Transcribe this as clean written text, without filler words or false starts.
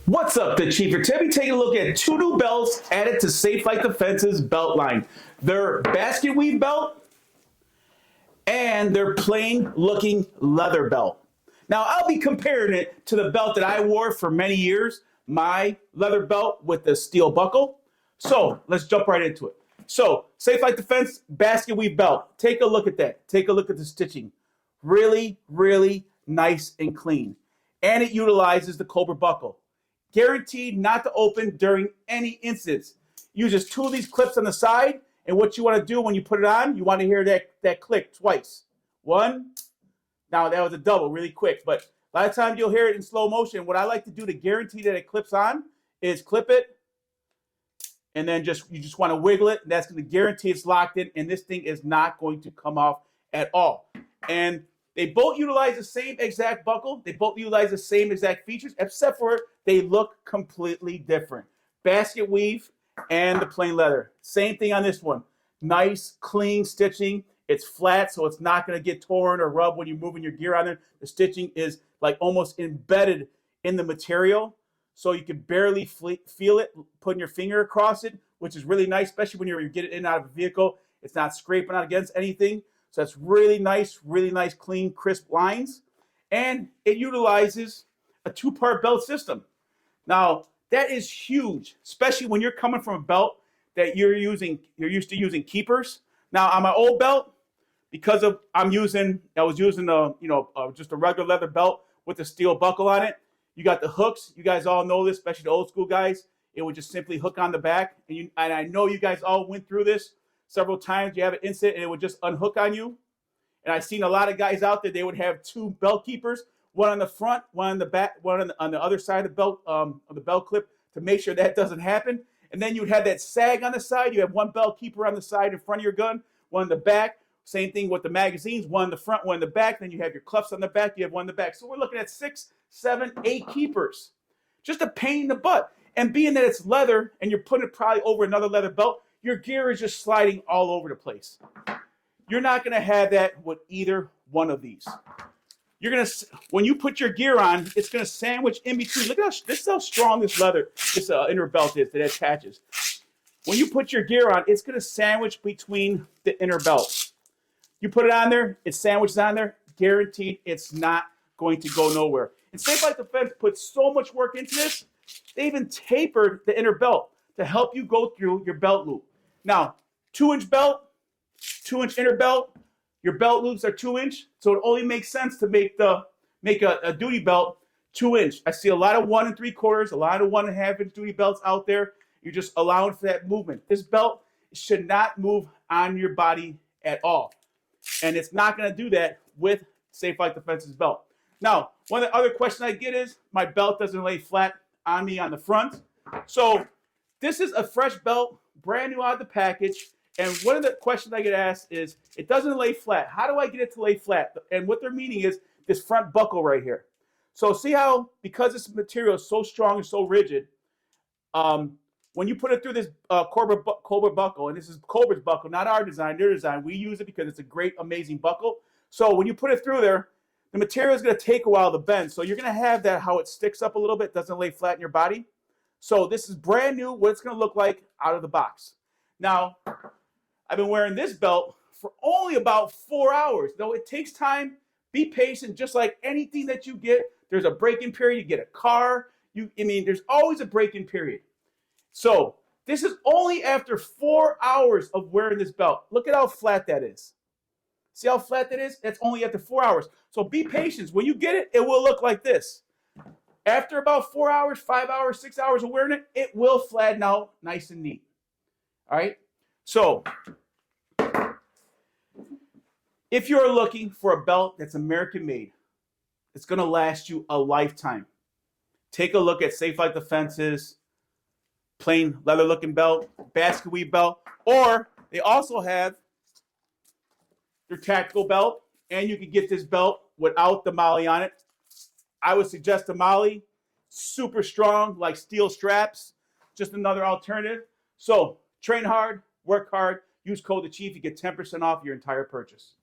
What's up, the Chief? Today we're taking a look at two new belts added to Safe Like Defense's belt line. Their Basketweave belt and their plain looking leather belt. Now I'll be comparing it to the belt that I wore for many years, my leather belt with the steel buckle. So let's jump right into it. So Safe Like Defense Basketweave belt. Take a look at that. Take a look at the stitching. Really, really nice and clean. And it utilizes the Cobra buckle. Guaranteed not to open during any instance. Uses two of these clips on the side, and what you want to do when you put it on, you want to hear that click twice. One. Now that was a double, really quick, but a lot of times you'll hear it in slow motion. What I like to do to guarantee that it clips on is clip it, and then you just want to wiggle it, and that's going to guarantee it's locked in, and this thing is not going to come off at all. And they both utilize the same exact buckle. They both utilize the same exact features, except for they look completely different. Basketweave and the plain leather. Same thing on this one. Nice, clean stitching. It's flat, so it's not going to get torn or rubbed when you're moving your gear on there. The stitching is like almost embedded in the material, so you can barely feel it putting your finger across it, which is really nice, especially when you're getting in and out of a vehicle. It's not scraping out against anything. So that's really nice, clean, crisp lines. And it utilizes a two-part belt system. Now, that is huge, especially when you're coming from a belt that you're used to using keepers. Now, on my old belt, because I was using just a regular leather belt with a steel buckle on it. You got the hooks. You guys all know this, especially the old school guys. It would just simply hook on the back. And I know you guys all went through this several times. You have an incident and it would just unhook on you. And I've seen a lot of guys out there, they would have two belt keepers, one on the front, one on the back, one on the other side of the belt clip to make sure that doesn't happen. And then you'd have that sag on the side. You have one belt keeper on the side in front of your gun, one in the back. Same thing with the magazines, one in the front, one in the back. Then you have your cuffs on the back, you have one in the back. So we're looking at 6, 7, 8 keepers. Just a pain in the butt. And being that it's leather and you're putting it probably over another leather belt, your gear is just sliding all over the place. You're not going to have that with either one of these. When you put your gear on, it's going to sandwich in between. Look at this is how strong this inner belt is that attaches. When you put your gear on, it's going to sandwich between the inner belt. You put it on there, it sandwiches on there, guaranteed it's not going to go nowhere. And Safe Like Defense put so much work into this, they even tapered the inner belt to help you go through your belt loop. Now, 2-inch belt, 2-inch inner belt, your belt loops are 2-inch, so it only makes sense to make a duty belt 2-inch. I see a lot of 1 3/4, a lot of 1.5-inch duty belts out there. You're just allowing for that movement. This belt should not move on your body at all. And it's not going to do that with Safe Like Defense's belt. Now, one of the other questions I get is, my belt doesn't lay flat on me on the front. So this is a fresh belt, brand new out of the package. And one of the questions I get asked is, it doesn't lay flat. How do I get it to lay flat? And what they're meaning is this front buckle right here. So see how, because this material is so strong and so rigid, when you put it through this Cobra buckle, and this is Cobra's buckle, not our design, their design. We use it because it's a great, amazing buckle. So when you put it through there, the material is going to take a while to bend. So you're going to have that, how it sticks up a little bit, doesn't lay flat in your body. So this is brand new, what it's going to look like out of the box. Now, I've been wearing this belt for only about 4 hours. Though it takes time, be patient, just like anything that you get. There's a break-in period. You get a car. There's always a break-in period. So this is only after 4 hours of wearing this belt. Look at how flat that is. See how flat that is? That's only after 4 hours. So be patient. When you get it, it will look like this. After about 4 hours, 5 hours, 6 hours of wearing it, it will flatten out nice and neat. All right? So if you're looking for a belt that's American made, it's going to last you a lifetime, take a look at Safe Like Defense's plain leather looking belt, Basketweave belt, or they also have their tactical belt, and you can get this belt without the molly on it. I would suggest the molly, super strong, like steel straps, just another alternative. So train hard, work hard, use code THE CHIEF, you get 10% off your entire purchase.